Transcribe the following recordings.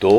2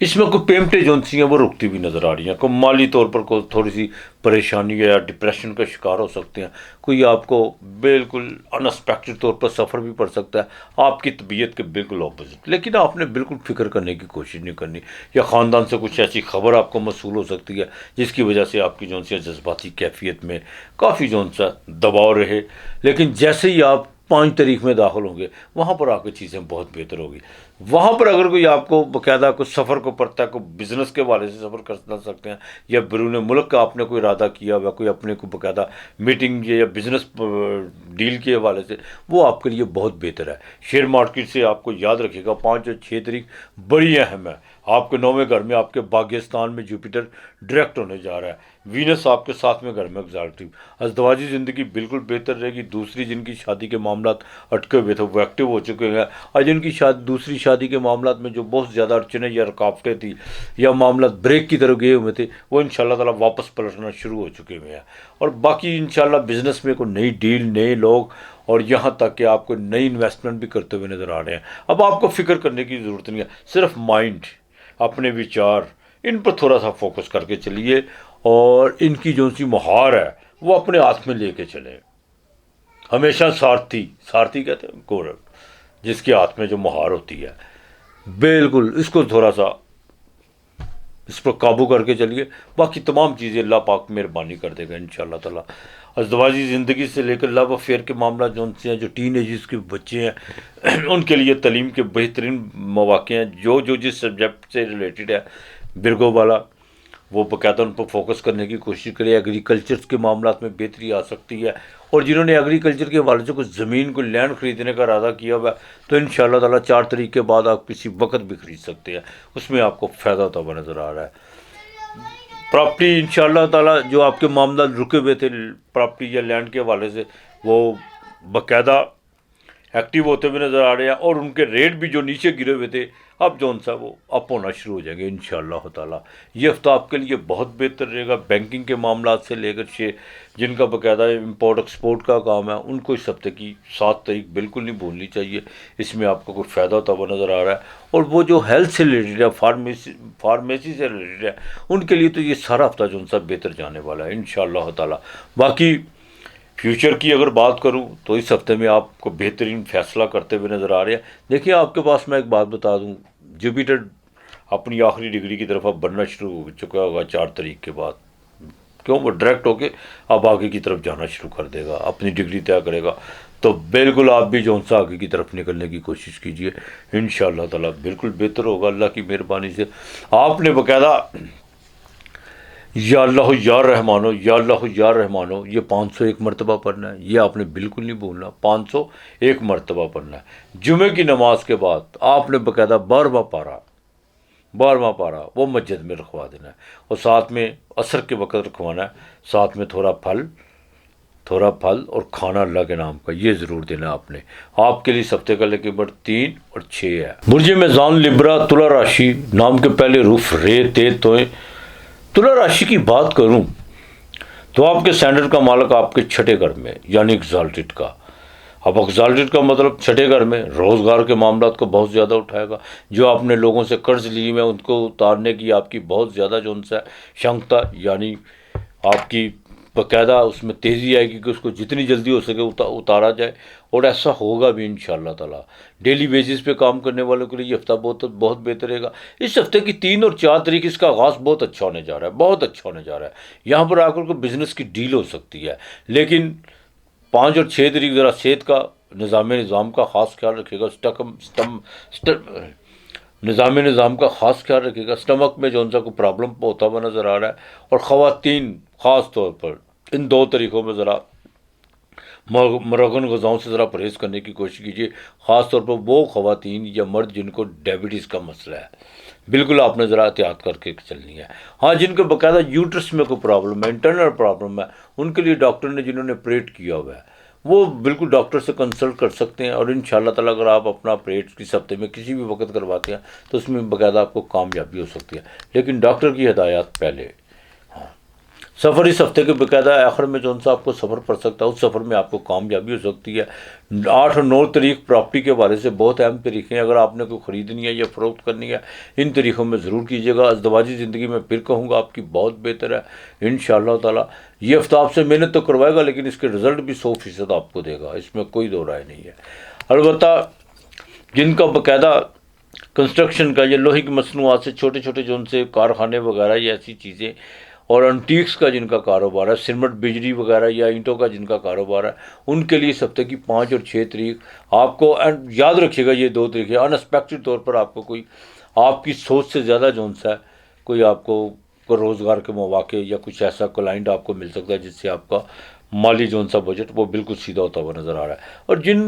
اس میں کوئی پیمنٹیں جو سی ہیں وہ رکتی ہوئی نظر آ رہی ہیں، کوئی مالی طور پر کوئی تھوڑی سی پریشانی یا ڈپریشن کا شکار ہو سکتے ہیں، کوئی آپ کو بالکل انسپیکٹڈ طور پر سفر بھی پڑ سکتا ہے آپ کی طبیعت کے بالکل اپوزٹ، لیکن آپ نے بالکل فکر کرنے کی کوشش نہیں کرنی، یا خاندان سے کچھ ایسی خبر آپ کو موصول ہو سکتی ہے جس کی وجہ سے آپ کی جو سی جذباتی کیفیت میں کافی جو سا دباؤ رہے، لیکن جیسے ہی آپ 5 تاریخ میں داخل ہوں گے وہاں پر آپ کی چیزیں بہت بہتر ہوگی۔ وہاں پر اگر کوئی آپ کو باقاعدہ کوئی سفر کو پڑتا ہے، کوئی بزنس کے حوالے سے سفر کر سکتے ہیں، یا بیرون ملک کا آپ نے کوئی ارادہ کیا ہوا، کوئی اپنے کو باقاعدہ میٹنگ یا بزنس ڈیل کے حوالے سے، وہ آپ کے لیے بہت بہتر ہے۔ شیئر مارکیٹ سے آپ کو یاد رکھے گا 5 اور 6 تاریخ بڑی اہم ہے۔ آپ کے 9ویں گھر میں آپ کے باغستان میں جوپیٹر ڈائریکٹ ہونے جا رہا ہے، وینس آپ کے 7ویں گھر میں ایگزالٹو، ازدواجی زندگی بالکل بہتر رہے گی۔ دوسری جن کی شادی کے معاملات اٹکے ہوئے تھے وہ ایکٹیو ہو چکے ہیں، اور جن کی دوسری شادی کے معاملات میں جو بہت زیادہ اڑچنیں یا رکاوٹیں تھیں یا معاملات بریک کی طرف گئے ہوئے تھے، وہ انشاءاللہ تعالیٰ واپس پلٹنا شروع ہو چکے ہوئے ہیں۔ اور باقی انشاءاللہ بزنس میں کوئی نئی ڈیل، نئے لوگ، اور یہاں تک کہ آپ کو نئی انویسٹمنٹ بھی کرتے ہوئے نظر آ رہے ہیں۔ اب آپ کو فکر کرنے کی ضرورت نہیں ہے، صرف مائنڈ، اپنے وچار، ان پر تھوڑا سا فوکس کر کے چلیے، اور ان کی جو سی مہار ہے وہ اپنے ہاتھ میں لے کے چلیں۔ ہمیشہ سارتھی کہتے ہیں گورک، جس کے ہاتھ میں جو مہار ہوتی ہے، بالکل اس کو تھوڑا سا اس پر قابو کر کے چلیے، باقی تمام چیزیں اللہ پاک مہربانی کر دے گا انشاءاللہ تعالیٰ۔ ازدواجی زندگی سے لے کر لو افیئر کے معاملات جو سے ہیں، جو ٹین ایجز کے بچے ہیں ان کے لیے تعلیم کے بہترین مواقع ہیں، جو جس سبجیکٹ سے ریلیٹڈ ہے برگو والا، وہ باقاعدہ ان پر فوکس کرنے کی کوشش کرے۔ ایگریکلچر کے معاملات میں بہتری آ سکتی ہے، اور جنہوں نے ایگریکلچر کے حوالے سے کچھ زمین کو لینڈ خریدنے کا ارادہ کیا ہوا ہے تو انشاءاللہ تعالیٰ 4 تاریخ کے بعد آپ کسی وقت بھی خرید سکتے ہیں، اس میں آپ کو فائدہ ہوتا ہوا نظر آ رہا ہے۔ پراپرٹی انشاءاللہ تعالیٰ جو آپ کے معاملات رکے ہوئے تھے پراپرٹی یا لینڈ کے حوالے سے، وہ باقاعدہ ایکٹیو ہوتے ہوئے نظر آ رہے ہیں، اور ان کے ریٹ بھی جو نیچے گرے ہوئے تھے اب جو سا وہ اپ ہونا شروع ہو جائیں گے انشاءاللہ تعالیٰ۔ یہ ہفتہ آپ کے لیے بہت بہتر رہے گا۔ بینکنگ کے معاملات سے لے کر جن کا باقاعدہ امپورٹ ایکسپورٹ کا کام ہے، ان کو اس ہفتے کی 7 تاریخ بالکل نہیں بھولنی چاہیے، اس میں آپ کو کوئی فائدہ ہوتا ہوا نظر آ رہا ہے۔ اور وہ جو ہیلتھ سے ریلیٹڈ ہے، فارمیسی سے ریلیٹڈ ہے، ان کے لیے تو یہ سارا ہفتہ جو سا بہتر جانے والا ہے انشاءاللہ تعالیٰ۔ باقی فیوچر کی اگر بات کروں تو اس ہفتے میں آپ کو بہترین فیصلہ کرتے ہوئے نظر آ رہے ہیں۔ دیکھیے آپ کے پاس میں ایک بات بتا دوں، جوپیٹر اپنی آخری ڈگری کی طرف اب بڑھنا شروع ہو چکا ہوگا 4 تاریخ کے بعد، کیوں وہ ڈائریکٹ ہو کے اب آگے کی طرف جانا شروع کر دے گا، اپنی ڈگری طے کرے گا، تو بالکل آپ بھی جو سا آگے کی طرف نکلنے کی کوشش کیجئے، انشاءاللہ تعالیٰ بالکل بہتر ہوگا اللہ کی مہربانی سے۔ آپ نے باقاعدہ یا اللہ یا رحمانو، یا اللہ یا رحمانو، یہ 501 مرتبہ پڑھنا ہے، یہ آپ نے بالکل نہیں بھولنا، 501 مرتبہ پڑھنا ہے۔ جمعے کی نماز کے بعد آپ نے باقاعدہ 12واں پارہ وہ مسجد میں رکھوا دینا ہے، اور ساتھ میں عصر کے وقت رکھوانا ہے، ساتھ میں تھوڑا پھل اور کھانا اللہ کے نام کا، یہ ضرور دینا آپ نے۔ آپ کے لیے اس ہفتے کا لکی نمبر 3 اور 6 ہے۔ برج میزان لبرا تلا راشی، نام کے پہلے حروف رے تے توئے۔ تلا راشی کی بات کروں تو آپ کے سینڈر کا مالک آپ کے 6 گھر میں، یعنی ایگزالٹڈ کا۔ اب ایگزالٹڈ کا مطلب 6 گھر میں روزگار کے معاملات کو بہت زیادہ اٹھائے گا، جو آپ نے لوگوں سے قرض لیے ہیں ان کو اتارنے کی آپ کی بہت زیادہ جو ان سے شنکتا، یعنی آپ کی باقاعدہ اس میں تیزی آئے گی کہ اس کو جتنی جلدی ہو سکے اتارا جائے، اور ایسا ہوگا بھی انشاءاللہ تعالیٰ۔ ڈیلی بیسس پہ کام کرنے والوں کے لیے یہ ہفتہ بہت بہتر رہے گا۔ اس ہفتے کی 3 اور 4 تاریخ اس کا آغاز بہت اچھا ہونے جا رہا ہے، بہت اچھا ہونے جا رہا ہے۔ یہاں پر آ کر کوئی بزنس کی ڈیل ہو سکتی ہے، لیکن 5 اور 6 تاریخ ذرا صحت کا نظام کا خاص خیال رکھے گا، نظام کا خاص خیال رکھے گا۔ اسٹمک میں جو ان سا کوئی پرابلم ہوتا ہوا نظر آ رہا ہے، اور خواتین خاص طور پر ان 2 تاریخوں میں ذرا مرغن غذاؤں سے ذرا پرہیز کرنے کی کوشش کیجیے، خاص طور پر وہ خواتین یا مرد جن کو ڈائبٹیز کا مسئلہ ہے، بالکل آپ نے ذرا احتیاط کر کے چلنی ہے۔ ہاں، جن کو باقاعدہ یوٹرس میں کوئی پرابلم ہے، انٹرنل پرابلم ہے، ان کے لیے ڈاکٹر نے جنہوں نے آپریٹ کیا ہوا ہے وہ بالکل ڈاکٹر سے کنسلٹ کر سکتے ہیں، اور انشاءاللہ تعالیٰ اگر آپ اپنا آپریٹ اس ہفتے میں کسی بھی وقت کرواتے ہیں تو اس میں باقاعدہ آپ کو کامیابی ہو سکتی ہے، لیکن ڈاکٹر کی ہدایات پہلے۔ سفر اس ہفتے کے باقاعدہ آخر میں جو سا آپ کو سفر پڑ سکتا ہے، اس سفر میں آپ کو کامیابی ہو سکتی ہے۔ 8 اور 9 تاریخ پراپرٹی کے حوالے سے بہت اہم تاریخیں ہیں، اگر آپ نے کوئی خریدنی ہے یا فروخت کرنی ہے ان تاریخوں میں ضرور کیجیے گا۔ ازدواجی زندگی میں پھر کہوں گا آپ کی بہت بہتر ہے انشاءاللہ تعالیٰ۔ یہ ہفتہ آپ سے محنت تو کروائے گا لیکن اس کے رزلٹ بھی 100% آپ کو دے گا، اس میں کوئی دو رائے نہیں ہے۔ البتہ جن کا باقاعدہ کنسٹرکشن کا یا لوہے کی مصنوعات سے چھوٹے چھوٹے جو ان سے کارخانے وغیرہ یا ایسی چیزیں اور انٹیکس کا جن کا کاروبار ہے، سیمنٹ بجلی وغیرہ یا اینٹوں کا جن کا کاروبار ہے، ان کے لیے اس ہفتے کی 5 اور 6 تاریخ آپ کو یاد رکھیے گا۔ یہ 2 تاریخیں ان ایکسپیکٹڈ طور پر آپ کو کوئی آپ کی سوچ سے زیادہ جو سا ہے کوئی آپ کو کوئی روزگار کے مواقع یا کچھ ایسا کلائنٹ آپ کو مل سکتا ہے جس سے آپ کا مالی جو سا بجٹ وہ بالکل سیدھا ہوتا ہوا نظر آ رہا ہے۔ اور جن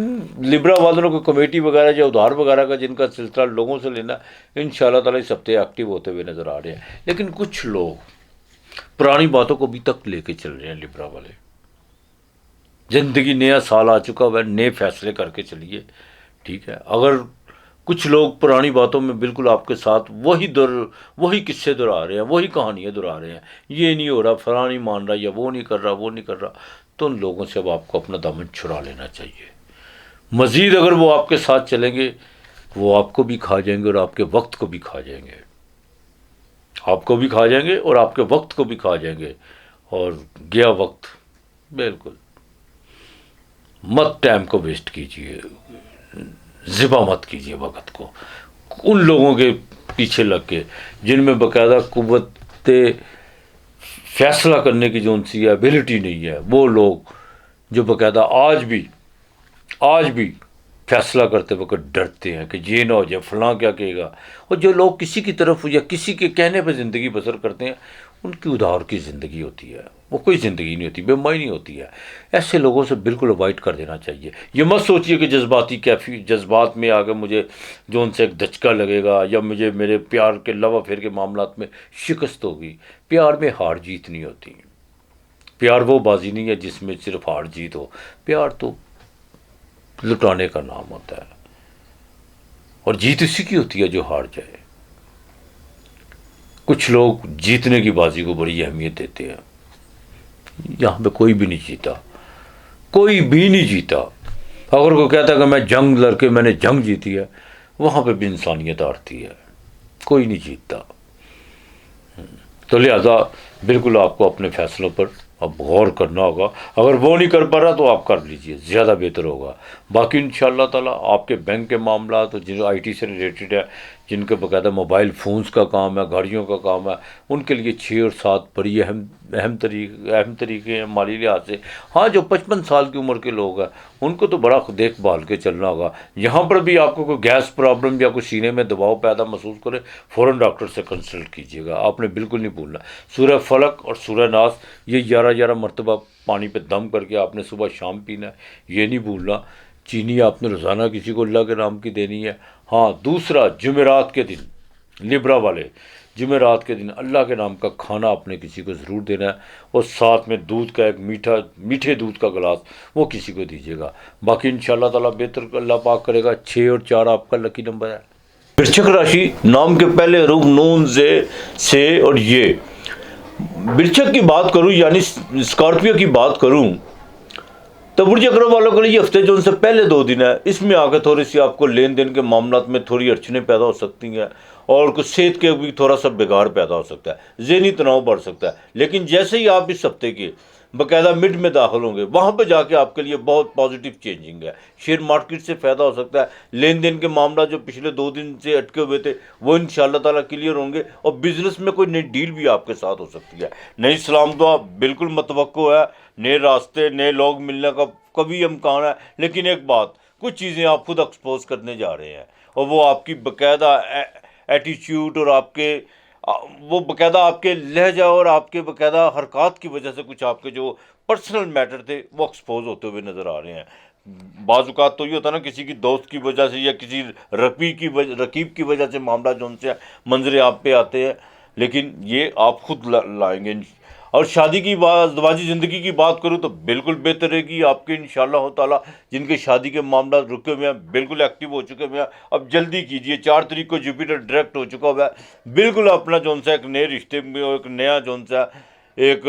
لبرا والوں کو کمیٹی وغیرہ یا ادھار وغیرہ کا جن کا سلسلہ لوگوں سے لینا انشاءاللہ تعالیٰ اس ہفتے ایکٹیو ہوتے ہوئے نظر آ رہے ہیں، لیکن کچھ لوگ پرانی باتوں کو بھی تک لے کے چل رہے ہیں۔ لبرا والے زندگی نیا سال آ چکا ہوا ہے، نئے فیصلے کر کے چلیے، ٹھیک ہے۔ اگر کچھ لوگ پرانی باتوں میں بالکل آپ کے ساتھ وہی قصے دہرا رہے ہیں، وہی کہانیاں دہرا رہے ہیں، یہ نہیں ہو رہا، فلاں نہیں مان رہا، یا وہ نہیں کر رہا، وہ نہیں کر رہا، تو ان لوگوں سے اب آپ کو اپنا دامن چھڑا لینا چاہیے۔ مزید اگر وہ آپ کے ساتھ چلیں گے وہ آپ کو بھی کھا جائیں گے اور آپ کے وقت کو بھی کھا جائیں گے، آپ کو بھی کھا جائیں گے اور آپ کے وقت کو بھی کھا جائیں گے، اور گیا وقت بالکل مت ٹائم کو ویسٹ کیجیے، ذبح مت کیجیے وقت کو ان لوگوں کے پیچھے لگ کے جن میں باقاعدہ قوت فیصلہ کرنے کی جو ان سی ایبلٹی نہیں ہے۔ وہ لوگ جو باقاعدہ آج بھی فیصلہ کرتے وقت ڈرتے ہیں کہ یہ نہ ہو جائے، فلاں کیا کہے گا، اور جو لوگ کسی کی طرف یا کسی کے کہنے پہ زندگی بسر کرتے ہیں ان کی ادھار کی زندگی ہوتی ہے، وہ کوئی زندگی نہیں ہوتی، بے معنی ہوتی ہے۔ ایسے لوگوں سے بالکل اوائڈ کر دینا چاہیے۔ یہ مت سوچیے کہ جذبات میں آ کے مجھے جو ان سے ایک دھچکا لگے گا یا مجھے میرے پیار کے لو افیئر کے معاملات میں شکست ہوگی۔ پیار میں ہار جیت نہیں ہوتی، پیار وہ بازی نہیں ہے جس میں صرف ہار جیت ہو، پیار تو لٹانے کا نام ہوتا ہے، اور جیت اسی کی ہوتی ہے جو ہار جائے۔ کچھ لوگ جیتنے کی بازی کو بڑی اہمیت دیتے ہیں، یہاں پہ کوئی بھی نہیں جیتا، کوئی بھی نہیں جیتا۔ اگر کوئی کہتا ہے کہ میں جنگ لڑ کے میں نے جنگ جیتی ہے، وہاں پہ بھی انسانیت ہارتی ہے، کوئی نہیں جیتتا۔ تو لہذا بالکل آپ کو اپنے فیصلوں پر اب غور کرنا ہوگا، اگر وہ نہیں کر پا رہا تو آپ کر لیجئے، زیادہ بہتر ہوگا۔ باقی انشاءاللہ تعالیٰ آپ کے بینک کے معاملات اور جو آئی ٹی سے ریلیٹڈ ہے، جن کے باقاعدہ موبائل فونز کا کام ہے، گاڑیوں کا کام ہے، ان کے لیے 6 اور 7 بڑی اہم طریقے ہیں مالی لحاظ سے۔ ہاں جو 55 سال کی عمر کے لوگ ہیں ان کو تو بڑا دیکھ بھال کے چلنا ہوگا۔ یہاں پر بھی آپ کو کوئی گیس پرابلم یا کوئی سینے میں دباؤ پیدا محسوس کرے، فوراً ڈاکٹر سے کنسلٹ کیجیے گا، آپ نے بالکل نہیں بھولنا۔ سورہ فلق اور سورہ ناس یہ 11 مرتبہ پانی پہ دم کر کے آپ نے صبح شام پینا ہے، یہ نہیں بھولنا۔ چینی آپ نے روزانہ کسی کو اللہ کے نام کی دینی ہے۔ ہاں دوسرا، جمعرات کے دن لبرا والے جمعرات کے دن اللہ کے نام کا کھانا آپ نے کسی کو ضرور دینا ہے، اور ساتھ میں دودھ کا ایک میٹھے دودھ کا گلاس وہ کسی کو دیجیے گا۔ باقی انشاءاللہ تعالیٰ بہتر اللہ پاک کرے گا۔ 6 اور 4 آپ کا لکی نمبر ہے۔ برچک راشی نام کے پہلے حروف نون سے اور یہ برچک کی بات کروں یعنی اسکارپیو کی بات کروں تو برج اکرم والوں کے لیے یہ ہفتے جو ان سے پہلے 2 دن ہے، اس میں آ کے تھوڑی سی آپ کو لین دین کے معاملات میں تھوڑی اڑچنیں پیدا ہو سکتی ہیں، اور کچھ صحت کے بھی تھوڑا سا بگاڑ پیدا ہو سکتا ہے، ذہنی تناؤ بڑھ سکتا ہے۔ لیکن جیسے ہی آپ اس ہفتے کے باقاعدہ مڈ میں داخل ہوں گے، وہاں پہ جا کے آپ کے لیے بہت پازیٹیو چینجنگ ہے، شیئر مارکیٹ سے فائدہ ہو سکتا ہے، لین دین کے معاملات جو پچھلے 2 دن سے اٹکے ہوئے تھے وہ انشاءاللہ تعالیٰ کلیئر ہوں گے، اور بزنس میں کوئی نئی ڈیل بھی آپ کے ساتھ ہو سکتی ہے۔ نئی سلام دعا بالکل متوقع ہے، نئے راستے، نئے لوگ ملنے کا کبھی امکان ہے، لیکن ایک بات، کچھ چیزیں آپ خود ایکسپوز کرنے جا رہے ہیں، اور وہ آپ کی باقاعدہ ایٹیچیوڈ اور آپ کے وہ باقاعدہ آپ کے لہجہ اور آپ کے باقاعدہ حرکات کی وجہ سے کچھ آپ کے جو پرسنل میٹر تھے وہ ایکسپوز ہوتے ہوئے نظر آ رہے ہیں۔ بعض اوقات تو یہ ہوتا ہے نا، کسی کی دوست کی وجہ سے یا کسی رقیب کی وجہ سے معاملہ جو ان سے منظر آپ پہ آتے ہیں، لیکن یہ آپ خود لائیں گے۔ اور شادی کی بات، ازدواجی زندگی کی بات کروں تو بالکل بہتر رہے گی آپ کے انشاءاللہ تعالیٰ۔ جن کے شادی کے معاملات رکے ہوئے ہیں بالکل ایکٹیو ہو چکے ہوئے ہیں، اب جلدی کیجئے۔ 4 تاریخ کو جوپیٹر ڈائریکٹ ہو چکا ہوا ہے، بالکل اپنا جو سا ایک نئے رشتے میں ایک نیا جو سا ایک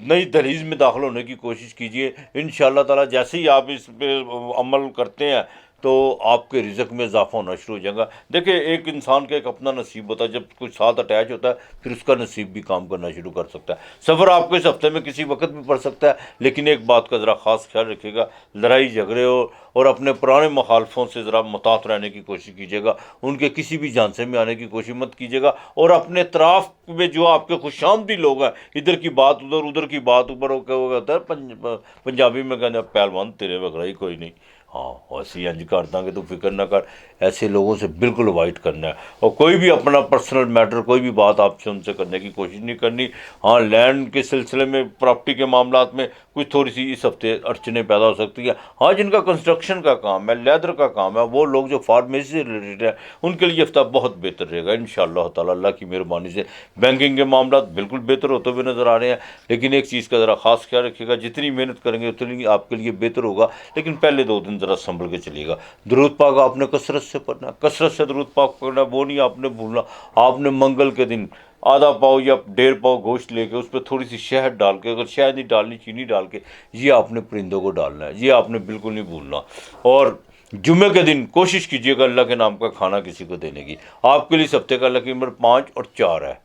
نئی دہلیز میں داخل ہونے کی کوشش کیجیے. انشاءاللہ تعالیٰ جیسے ہی آپ اس پہ عمل کرتے ہیں تو آپ کے رزق میں اضافہ ہونا شروع ہو جائے گا. دیکھیں ایک انسان کا ایک اپنا نصیب ہوتا ہے، جب کچھ ساتھ اٹیچ ہوتا ہے پھر اس کا نصیب بھی کام کرنا شروع کر سکتا ہے. سفر آپ کو اس ہفتے میں کسی وقت بھی پڑ سکتا ہے، لیکن ایک بات کا ذرا خاص خیال رکھیے گا، لڑائی جھگڑے اور اپنے پرانے مخالفوں سے ذرا محتاط رہنے کی کوشش کیجیے گا. ان کے کسی بھی جھانسے میں آنے کی کوشش مت کیجیے گا. اور اپنے اطراف میں جو آپ کے خوش آمدی لوگ ہیں، ادھر کی بات ادھر، ادھر کی بات اوپر ہوتا ہے پنجابی میں کہتے ہیں پہلوان تیرے وغیرہ ہی کوئی نہیں. ہاں ایسے انج کر دیں گے تو فکر نہ کر. ایسے لوگوں سے بالکل اوائڈ کرنا ہے، اور کوئی بھی اپنا پرسنل میٹر کوئی بھی بات آپ سے ان سے کرنے کی کوشش نہیں کرنی. ہاں لینڈ کے سلسلے میں، پراپرٹی کے معاملات میں کچھ تھوڑی سی اس ہفتے اڑچنیں پیدا ہو سکتی ہیں. ہاں جن کا کنسٹرکشن کا کام ہے، لیدر کا کام ہے، وہ لوگ جو فارمیسی سے ریلیٹڈ ہیں ان کے لیے ہفتہ بہت بہتر رہے گا انشاءاللہ تعالیٰ اللہ کی مہربانی سے. بینکنگ کے معاملات بالکل بہتر ہوتے ہوئے نظر آ رہے ہیں، لیکن ایک چیز کا ذرا خاص خیال رکھیے گا، جتنی محنت کریں گے اتنی آپ کے لیے بہتر ہوگا، لیکن پہلے 2 دن ذرا سنبھل کے چلیے گا. درود پاک آپ نے کثرت سے پڑھنا، کثرت سے درود پاک پڑھنا. وہ نہیں آپ نے بھولنا، آپ نے منگل کے دن آدھا پاؤ یا 1.5 پاؤ گوشت لے کے اس پہ تھوڑی سی شہد ڈال کے، اگر شہد نہیں ڈالنی چینی ڈال کے، یہ آپ نے پرندوں کو ڈالنا ہے، یہ آپ نے بالکل نہیں بھولنا. اور جمعے کے دن کوشش کیجیے گا اللہ کے نام کا کھانا کسی کو دینے کی. آپ کے لیے اس ہفتے کا لکی نمبر 5 اور 4 ہے.